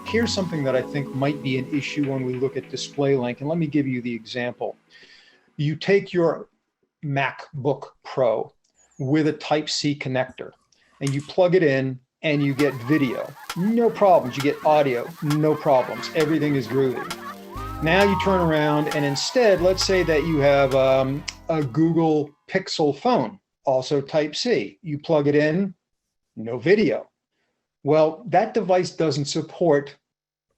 here's something that I think might be an issue when we look at DisplayLink, and let me give you the example. You take your MacBook Pro with a Type-C connector, and you plug it in, and you get video. No problems. You get audio. No problems. Everything is groovy. Now you turn around, and instead, let's say that you have a Google Pixel phone, also Type-C. You plug it in, no video. Well, that device doesn't support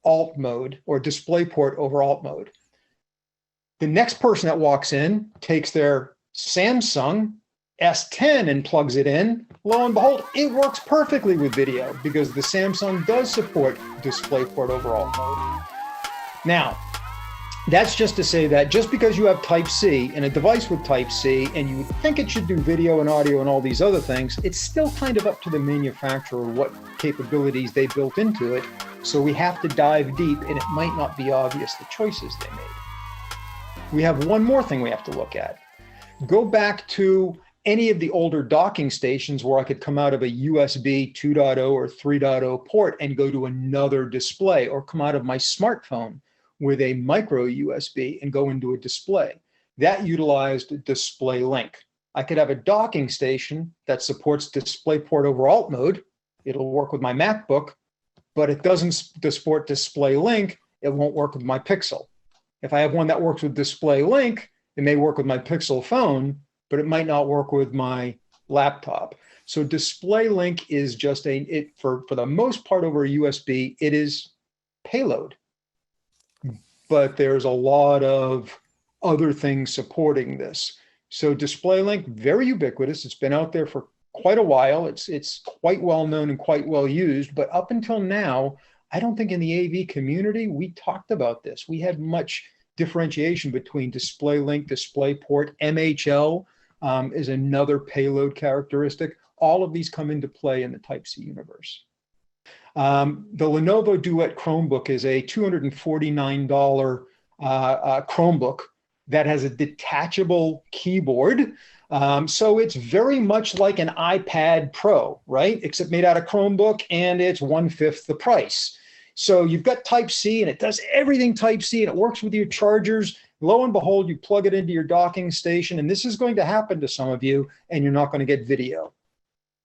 alt mode or DisplayPort over alt mode. The next person that walks in takes their Samsung S10 and plugs it in. Lo and behold, it works perfectly with video because the Samsung does support DisplayPort over alt mode. Now, that's just to say that just because you have Type-C and a device with Type-C and you think it should do video and audio and all these other things, it's still kind of up to the manufacturer what capabilities they built into it. So we have to dive deep, and it might not be obvious the choices they made. We have one more thing we have to look at. Go back to any of the older docking stations where I could come out of a USB 2.0 or 3.0 port and go to another display, or come out of my smartphone with a micro USB and go into a display. That utilized DisplayLink. I could have a docking station that supports DisplayPort over alt mode. It'll work with my MacBook, but it doesn't support DisplayLink. It won't work with my Pixel. If I have one that works with DisplayLink, it may work with my Pixel phone, but it might not work with my laptop. So DisplayLink is just for the most part over a USB, it is payload. But there's a lot of other things supporting this. So DisplayLink, very ubiquitous. It's been out there for quite a while. It's quite well known and quite well used. But up until now, I don't think in the AV community, we talked about this. We had much differentiation between DisplayLink, DisplayPort, MHL is another payload characteristic. All of these come into play in the Type-C universe. The Lenovo Duet Chromebook is a $249 Chromebook that has a detachable keyboard. So it's very much like an iPad Pro, right? Except made out of Chromebook, and it's 1/5 the price. So you've got Type-C, and it does everything Type-C, and it works with your chargers. Lo and behold, you plug it into your docking station, and this is going to happen to some of you, and you're not going to get video.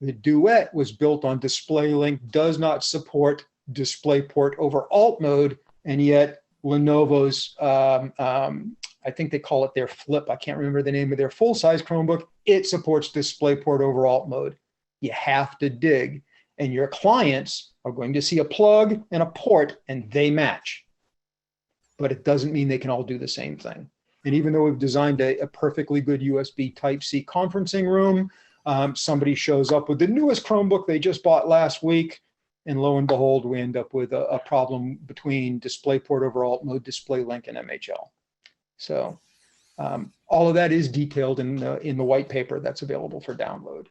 The Duet was built on DisplayLink, does not support DisplayPort over alt mode, and yet Lenovo's, I think they call it their Flip, I can't remember the name of their full-size Chromebook, it supports DisplayPort over alt mode. You have to dig, and your clients are going to see a plug and a port, and they match. But it doesn't mean they can all do the same thing. And even though we've designed a perfectly good USB Type-C conferencing room, somebody shows up with the newest Chromebook they just bought last week, and lo and behold, we end up with a problem between DisplayPort over alt mode, DisplayLink, and MHL. So all of that is detailed in the white paper that's available for download.